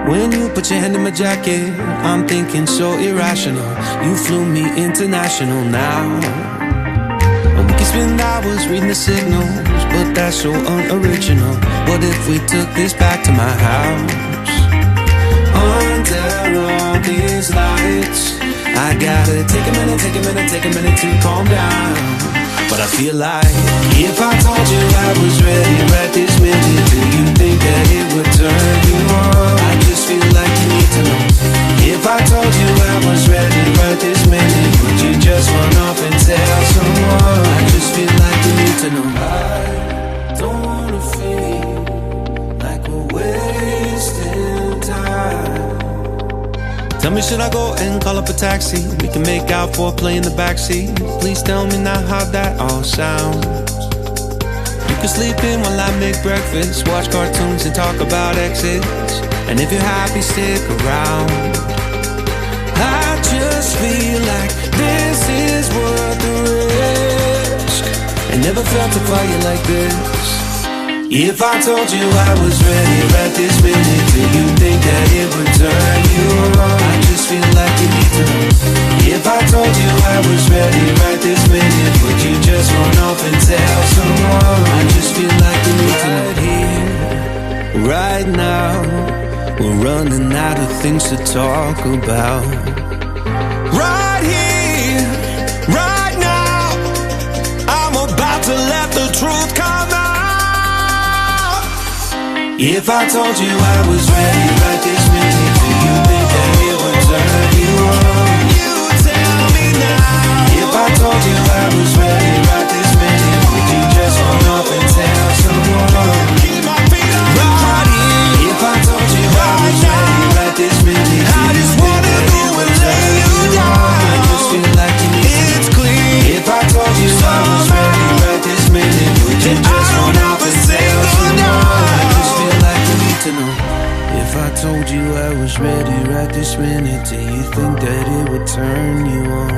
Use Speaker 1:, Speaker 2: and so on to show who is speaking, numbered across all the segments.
Speaker 1: When you put your hand in my jacket, I'm thinking so irrational. You flew me international now. And we can spend hours reading the signals, but that's so unoriginal. What if we took this back to my house? Under all these lights, I gotta take a minute to calm down. But I feel like if I told you I was ready right this minute, do you think that it would turn you on? I just feel like you need to know. If I told you I was ready right this minute, would you just run off and tell someone? I just feel like you need to know. I don't wanna feel like we're wasting time. Tell me, should I go and call up a taxi? We can make out for play in the backseat. Please tell me now how that all sounds. You can sleep in while I make breakfast, watch cartoons and talk about exits. And if you're happy, stick around. I just feel like this is worth the risk. I never felt a fire like this. If I told you I was ready right this minute, do you think that it would turn you on? I just feel like you need to know. If I told you I was ready right this minute, would you just run off and tell someone? I just feel like you need to know. Right here, right now, we're running out of things to talk about. Right here, right now, I'm about to let the truth come out. If I told you I was ready right this minute, do you think that it would turn you on? You tell me now. If I told you I was ready right this minute, would you just run off and tell someone? Keep my feet on the ground. If I told you I was ready right this minute, I just wanna go and lay you down. I just feel like you need to know. It's clear. If I told you I was ready right this minute, would you just run off and tell someone? To know. If I told you I was ready right this minute, do you think that it would turn you on?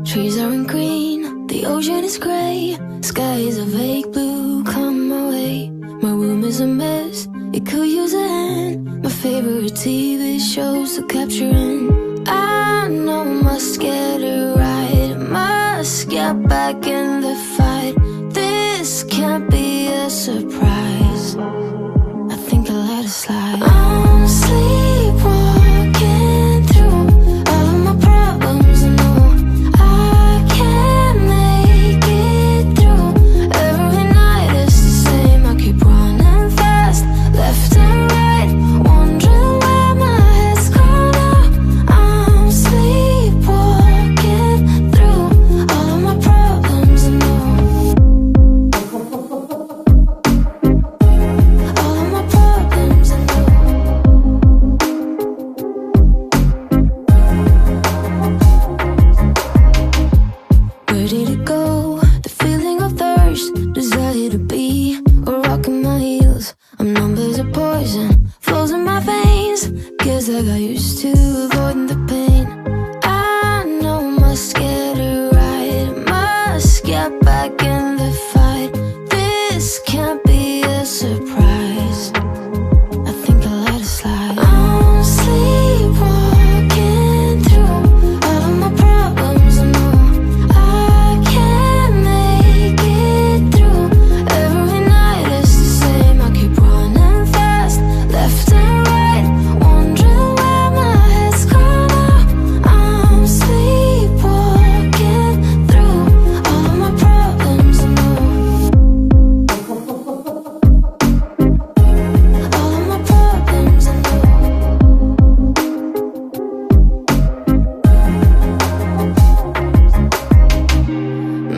Speaker 2: Trees aren't green, the ocean is gray, sky is a vague blue, come my way. My room is a mess, it could use a hand. My favorite TV shows to capture in. I know I must get it right, must get back in the fight. This can't be a surprise, I think I'll let it slide. I'm sleepwalking through all of my problems, I know I can't make it through. Every night it's the same, I keep running fast, left and right, wondering where my head's gone now. I'm sleepwalking through all of my problems, I know. All of my problems, I know. Where did it go? The feeling of thirst, desire to be a rock in my heels. I'm numb as a poison, flows in my veins. Guess I got used to avoiding the pain. I know I must get it right, must get back in the fight. This can't be a surprise, I think I'll let it slide. I'm sleepwalking through all of my problems, I know I can't make it through. Every night it's the same, I keep running fast, left and right, wondering where my head's gone now. I'm sleepwalking through all of my problems, I know. All of my problems, I know.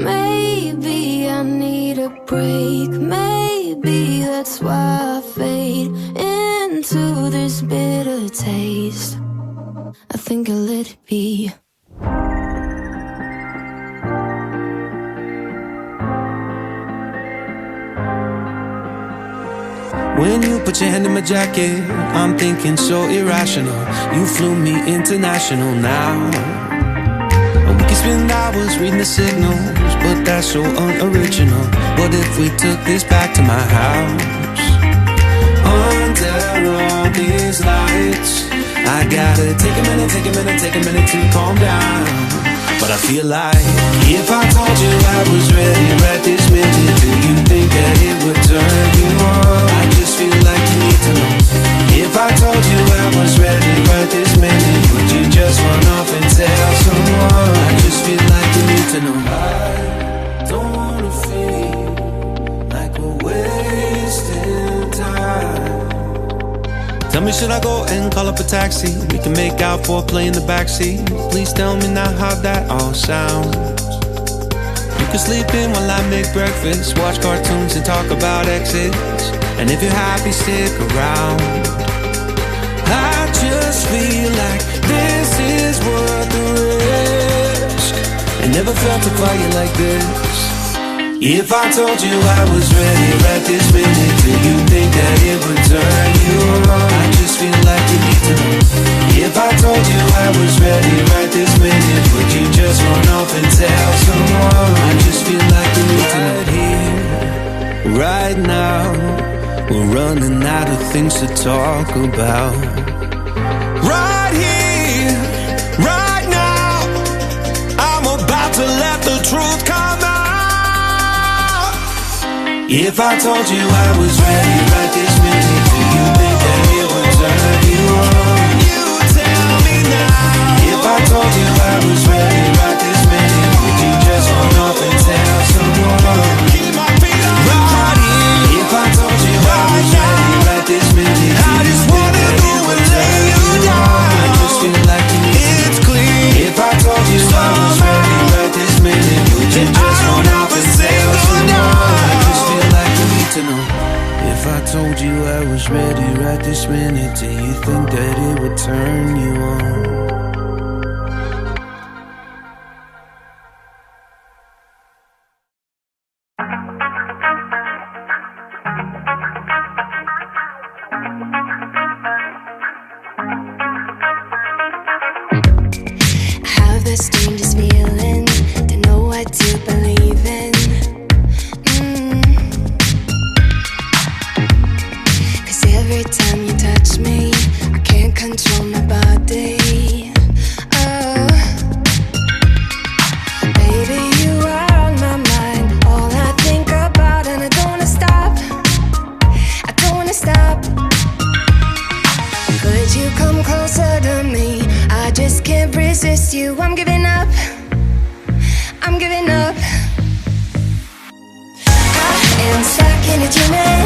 Speaker 2: Maybe I need a break, maybe that's why I fade into this bitter taste. I think I'll let it be.
Speaker 1: When you put your hand in my jacket, I'm thinking so irrational. You flew me international now. And we can spend hours reading the signals, but that's so unoriginal. What if we took this back to my house? Under all these lights, I gotta take a minute, take a minute, take a minute to calm down. But I feel like if I told you I was ready right this minute, do you think that it would turn you on? I just feel like you need to know. If I told you I was ready right this minute, would you just run off and tell someone? I just feel like you need to know. I don't wanna feel like we're wasting time. Tell me, should I go and call up a taxi? We can make out for a play in the backseat. Please tell me now how that all sounds. You can sleep in while I make breakfast, watch cartoons and talk about exes. And if you're happy, stick around. I just feel like this is worth the risk. I never felt a fire like this. If I told you I was ready right this minute, do you think that it would turn you on? I just feel like you need to know. If I told you I was ready right this minute, would you just run off and tell someone? I just feel like you need to know. Right here, right now, we're running out of things to talk about. Right here, right now, I'm about to let the truth come out. If I told you I was ready right this minute, do you think that it would turn you on? You tell me now. If I told you I was ready right this minute, would you just run off and tell someone? Keep my feet on the ground. If I told you I was ready right this minute, I just wanna go and lay you down. I just feel like you need to. It's clear. If I told you I was ready right this minute, would you just run off and tell someone? I just feel like you need to know. If I told you I was ready right this minute, do you think that it would turn you on?
Speaker 2: Have this dangerous feeling to believe in. 'Cause every time you touch me, I can't control my body. Oh, baby, you are on my mind, all I think about, and I don't wanna stop. I don't wanna stop. Could you come closer to me? I just can't resist you. I'm giving up. I'm giving up. I am stuck in a dream.